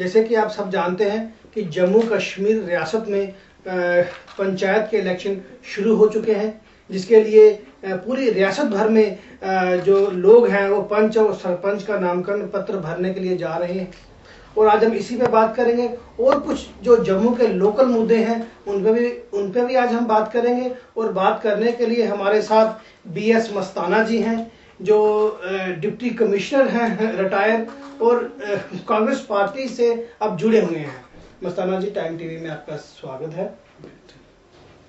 जैसे कि आप सब जानते हैं कि जम्मू कश्मीर रियासत में पंचायत के इलेक्शन शुरू हो चुके हैं, जिसके लिए पूरी रियासत भर में जो लोग हैं वो पंच और सरपंच का नामांकन पत्र भरने के लिए जा रहे हैं। और आज हम इसी पे बात करेंगे और कुछ जो जम्मू के लोकल मुद्दे हैं उन पे भी आज हम बात करेंगे। और बात करने के लिए हमारे साथ BS मस्ताना जी हैं, जो डिप्टी कमिश्नर हैं रिटायर और कांग्रेस पार्टी से अब जुड़े हुए हैं। मस्ताना जी, टाइम टीवी में आपका स्वागत है।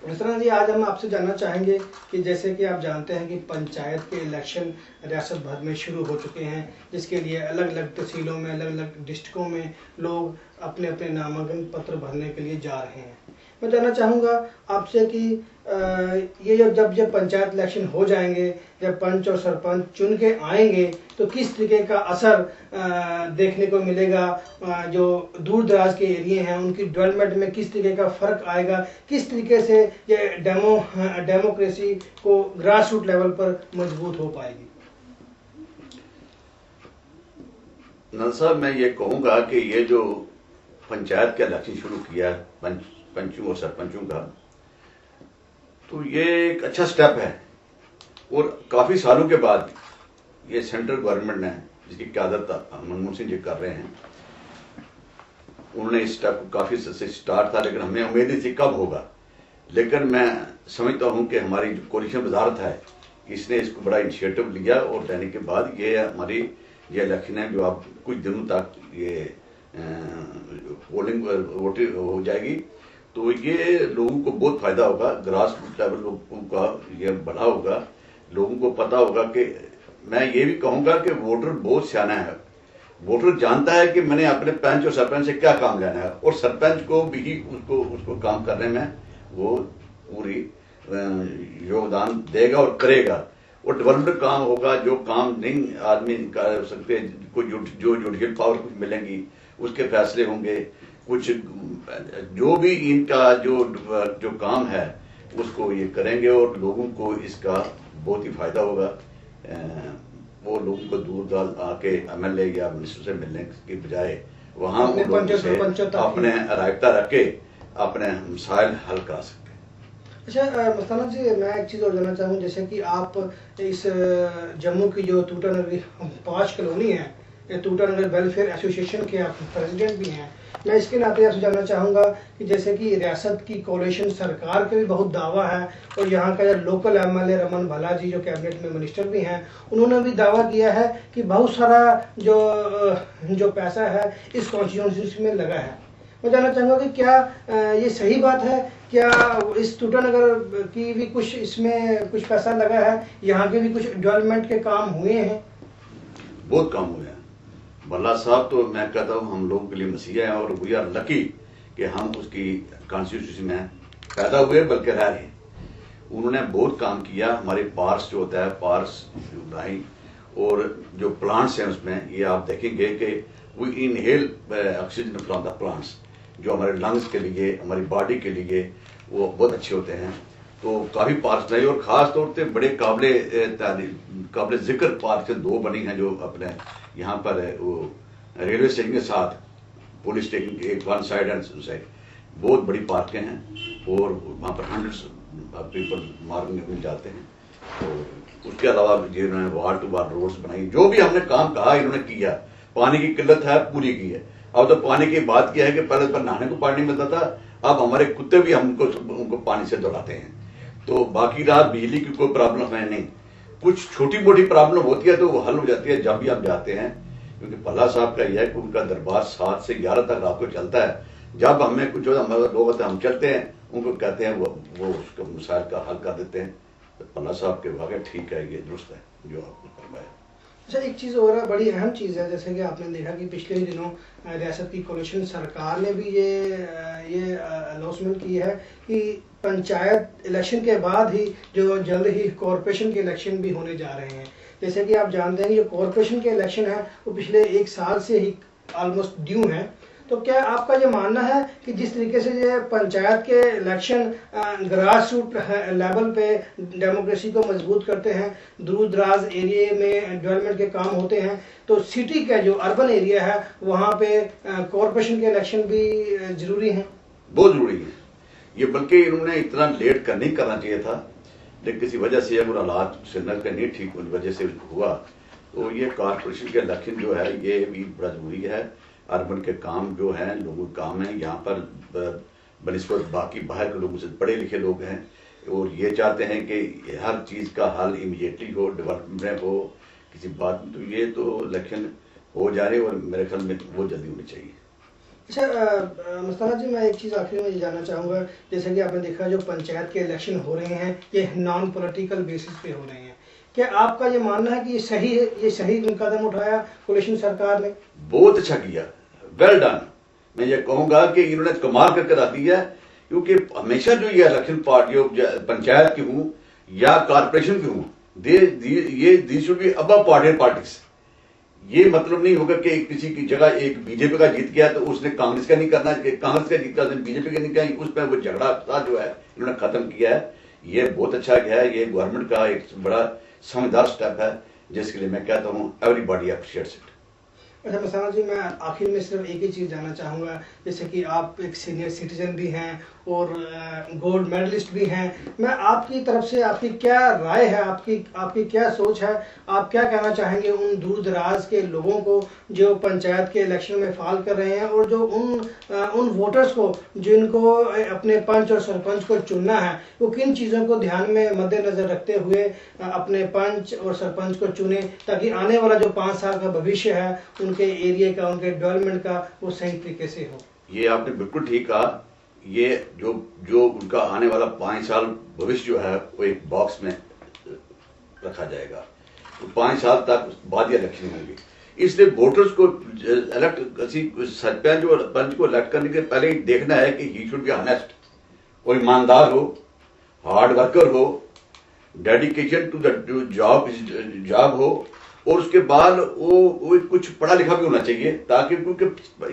मस्ताना जी, आज हम आपसे जानना चाहेंगे कि जैसे कि आप जानते हैं कि पंचायत के इलेक्शन रियासत भर में शुरू हो चुके हैं, जिसके लिए अलग अलग तहसीलों में, अलग अलग डिस्ट्रिक्टों में लोग अपने अपने नामांकन पत्र भरने के लिए जा रहे हैं। मैं जानना चाहूँगा आपसे कि ये जब पंचायत इलेक्शन हो जाएंगे, जब पंच और सरपंच चुन के आएंगे, तो किस तरीके का असर देखने को मिलेगा, जो दूर दराज के एरिया हैं उनकी डेवलपमेंट में किस तरीके का फर्क आएगा, किस तरीके से ये डेमोक्रेसी को ग्रास रूट लेवल पर मजबूत हो पाएगी? नल साहब, मैं ये कहूँगा कि ये जो पंचायत का इलेक्शन शुरू किया पंचों और सरपंचों का, तो ये एक अच्छा स्टेप है। और काफी सालों के बाद ये सेंट्रल गवर्नमेंट ने, जिसकी क़यादत मनमोहन सिंह जी कर रहे हैं, उन्होंने इस स्टेप को काफी से स्टार्ट था, लेकिन हमें उम्मीद नहीं थी कब होगा। लेकिन मैं समझता हूं कि हमारी जो कोalition वजारत है, इसने इसको बड़ा इनिशिएटिव लिया और लेने के बाद ये हमारी ये इलेक्शन है जो अब कुछ दिनों तक ये पोलिंग वोटिंग हो जाएगी, तो ये लोगों को बहुत फायदा होगा। ग्रास रूट लेवल लोगों का ये बड़ा होगा, लोगों को पता होगा कि मैं ये भी कहूंगा कि वोटर बहुत सियाना है। वोटर जानता है कि मैंने अपने पंच और सरपंच से क्या काम लेना है, और सरपंच को भी उसको काम करने में वो पूरी योगदान देगा और करेगा। और डेवलपमेंट काम होगा, जो काम नहीं आदमी कर सकते, कोई जो जुडिशियल पावर कुछ मिलेंगी उसके फैसले होंगे, कुछ जो भी इनका जो काम है उसको ये करेंगे और लोगों को इसका बहुत ही फायदा होगा। वो लोगों को दूर दूर आके MLA या मिनिस्टर से मिलने की बजाय वहां अपने रायता रख के अपने मसाइल हल करा सकते हैं। अच्छा मस्ताना जी, मैं एक चीज़ और जानना चाहूँ, जैसे कि आप इस जम्मू की जो टूटानगर 5 कॉलोनी है, टूटानगर वेलफेयर एसोसिएशन के आप प्रेसिडेंट भी हैं। मैं इसके नाते आपसे जानना चाहूँगा कि जैसे कि रियासत की कोalition सरकार के भी बहुत दावा है, और यहाँ का जो लोकल MLA रमन भला जी, जो कैबिनेट में मिनिस्टर भी हैं, उन्होंने भी दावा किया है कि बहुत सारा जो पैसा है इस कॉन्स्टिट्यूंसी में लगा है। मैं जानना चाहूँगा कि क्या ये सही बात है? क्या इस टूटानगर की भी कुछ इसमें कुछ पैसा लगा है? यहाँ के भी कुछ डेवलपमेंट के काम हुए हैं? बहुत काम हुए हैं भल्ला साहब, तो मैं कहता हूँ हम लोगों के लिए मसीहा है, और वी आर लकी कि हम उसकी कॉन्स्टिट्यूंसी में पैदा हुए, बल्कि रह रहे। उन्होंने बहुत काम किया। हमारे पार्स जो होता है, पार्स बनाई, और जो प्लांट्स हैं उसमें ये आप देखेंगे कि we inhale oxygen from the plants, जो हमारे लंग्स के लिए, हमारी बॉडी के लिए वो बहुत अच्छे होते हैं। तो काफी पार्क बनाई, और खास तौर पे बड़े काबिल जिक्र पार्क 2 बनी हैं, जो अपने यहाँ पर वो रेलवे स्टेशन के साथ पुलिस स्टेशन के एक वन साइड एंड साइड बहुत बड़ी पार्कें हैं, और वहाँ पर 100 पीपल मार्केट में जाते हैं। तो उसके अलावा जिन्होंने वार्ड टू वार्ड रोड्स बनाई, जो भी हमने काम कहा इन्होंने किया। पानी की किल्लत है, पूरी की है। अब तो पानी की बात किया है कि पहले पर नहाने को पानी मिलता था, अब हमारे कुत्ते भी उनको पानी से धुलाते हैं। तो बाकी रहा बिजली की कोई प्रॉब्लम है नहीं, कुछ छोटी मोटी प्रॉब्लम होती है तो वो हल हो जाती है जब भी हम जाते हैं। क्योंकि भल्ला साहब का यह है कि उनका दरबार 7 से 11 तक रात को चलता है। जब हमें कुछ हमारे लोग होते हैं, हम चलते हैं, उनको कहते हैं वो उसका मसाइल का हल कर देते हैं। तो भल्ला साहब के वाकई ठीक है, ये दुरुस्त है जो आपने फरमाया। अच्छा, एक चीज़ और है, बड़ी अहम चीज़ है, जैसे कि आपने देखा कि पिछले ही दिनों रियासत की कोalition सरकार ने भी ये अनाउंसमेंट की है कि पंचायत इलेक्शन के बाद ही जो जल्द ही कॉरपोरेशन के इलेक्शन भी होने जा रहे हैं। जैसे कि आप जानते हैं कि जो कॉरपोरेशन के इलेक्शन है वो पिछले 1 साल से ही ऑलमोस्ट ड्यू हैं। तो क्या आपका ये मानना है कि जिस तरीके से ये पंचायत के इलेक्शन ग्रास रूट लेवल पे डेमोक्रेसी को मजबूत करते हैं, दूर दराज एरिया में डेवलपमेंट के काम होते हैं, तो सिटी का जो अर्बन एरिया है वहाँ पे कॉरपोरेशन के इलेक्शन भी जरूरी हैं? बहुत जरूरी है ये, बल्कि इन्होंने इतना लेट नहीं करना चाहिए था, लेकिन किसी वजह से अगर हालात श्रीनगर के नहीं ठीक होने की वजह से हुआ, तो ये कॉरपोरेशन के इलेक्शन जो है ये भी बड़ा जरूरी है। अर्बन के काम जो है लोगों के काम है, यहाँ पर बनिस्बत बाकी बाहर के लोगों से पढ़े लिखे लोग हैं और ये चाहते हैं कि हर चीज़ का हल इमीडिएटली हो, डेवलपमेंट हो किसी बात में। तो ये तो इलेक्शन हो जा रहे और मेरे ख्याल में वो जल्दी होनी चाहिए। अच्छा मस्ताना जी, मैं एक चीज़ आखिर में ये जानना चाहूँगा, जैसे कि आपने देखा जो पंचायत के इलेक्शन हो रहे हैं ये नॉन पॉलिटिकल बेसिस पे हो रहे हैं, क्या आपका ये मानना है कि ये सही है, ये सही कदम उठाया कोalition सरकार ने? बहुत अच्छा किया, वेल डन। मैं ये कहूंगा कि इन्होंने कमाल करके रख दिया, क्योंकि हमेशा जो ये इलेक्शन पार्टियों पंचायत की हूँ या कॉर्पोरेशन की हूँ, this should be above party politics. ये मतलब नहीं होगा कि किसी की जगह एक बीजेपी का जीत गया तो उसने कांग्रेस का नहीं करना, कांग्रेस का जीता उसने बीजेपी का नहीं किया, उस पर वो झगड़ा जो है इन्होंने खत्म किया है। ये बहुत अच्छा गया है, ये गवर्नमेंट का एक बड़ा समझदार स्टेप है, जिसके लिए मैं कहता हूँ एवरीबॉडी अप्रिशिएट्स इट। अच्छा मस्ताना जी, मैं आखिर में सिर्फ एक ही चीज़ जानना चाहूँगा, जैसे कि आप एक सीनियर सिटीजन भी हैं और गोल्ड मेडलिस्ट भी हैं, मैं आपकी तरफ से आपकी क्या राय है, आपकी क्या सोच है, आप क्या कहना चाहेंगे उन दूर दराज के लोगों को जो पंचायत के इलेक्शन में फाल कर रहे हैं और जो उन वोटर्स को जिनको अपने पंच और सरपंच को चुनना है, वो किन चीज़ों को ध्यान में मद्देनजर रखते हुए अपने पंच और सरपंच को चुने, ताकि आने वाला जो 5 साल का भविष्य है उनके एरिया का, उनके डेवलपमेंट का, वो सही तरीके से हो? ये आपने बिल्कुल ठीक कहा। ये जो उनका आने वाला 5 साल भविष्य जो है वो एक बॉक्स में रखा जाएगा, तो 5 साल तक बाद ये इलेक्शन होंगे। इसलिए वोटर्स को सरपंच और पंच को इलेक्ट करने के पहले देखना है कि ही शुड बी ऑनेस्ट, वो ईमानदार हो, हार्ड वर्कर हो, डेडिकेशन टू द जॉब हो, और उसके बाद वो कुछ पढ़ा लिखा भी होना चाहिए, ताकि क्योंकि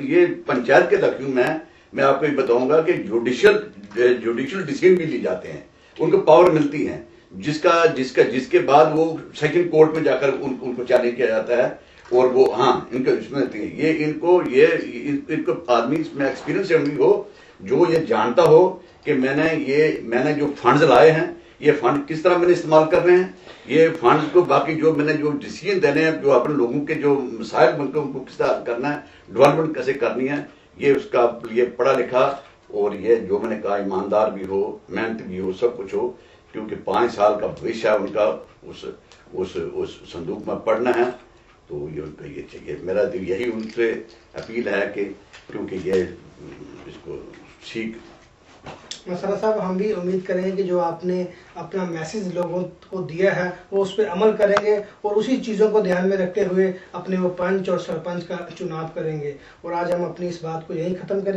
ये पंचायत के इलेक्शन में मैं आपको ये बताऊंगा कि जुडिशियल डिसीजन भी ली जाते हैं, उनको पावर मिलती है, जिसके बाद वो सेकंड कोर्ट में जाकर उनको चैलेंज किया जाता है, और वो इनको इसमें मिलती है। ये इनको आदमी इसमें एक्सपीरियंस भी हो, जो ये जानता हो कि मैंने जो फंड्स लाए हैं ये फंड किस तरह मैंने इस्तेमाल कर रहे हैं, ये फंड्स को बाकी जो डिसीजन देने हैं, जो अपने लोगों के जो मसाइल बनते हैं उनको किस तरह करना है, डेवलपमेंट कैसे करनी है, ये उसका ये पढ़ा लिखा और ये जो मैंने कहा ईमानदार भी हो, मेहनत भी हो, सब कुछ हो, क्योंकि 5 साल का भविष्य है उनका उस संदूक में पढ़ना है। तो ये उनको ये चाहिए, मेरा तो यही उनसे अपील है कि क्योंकि ये इसको सीख। मस्ताना साहब, हम भी उम्मीद करेंगे कि जो आपने अपना मैसेज लोगों को दिया है वो उस पर अमल करेंगे और उसी चीज़ों को ध्यान में रखते हुए अपने वो पंच और सरपंच का चुनाव करेंगे। और आज हम अपनी इस बात को यहीं ख़त्म करेंगे।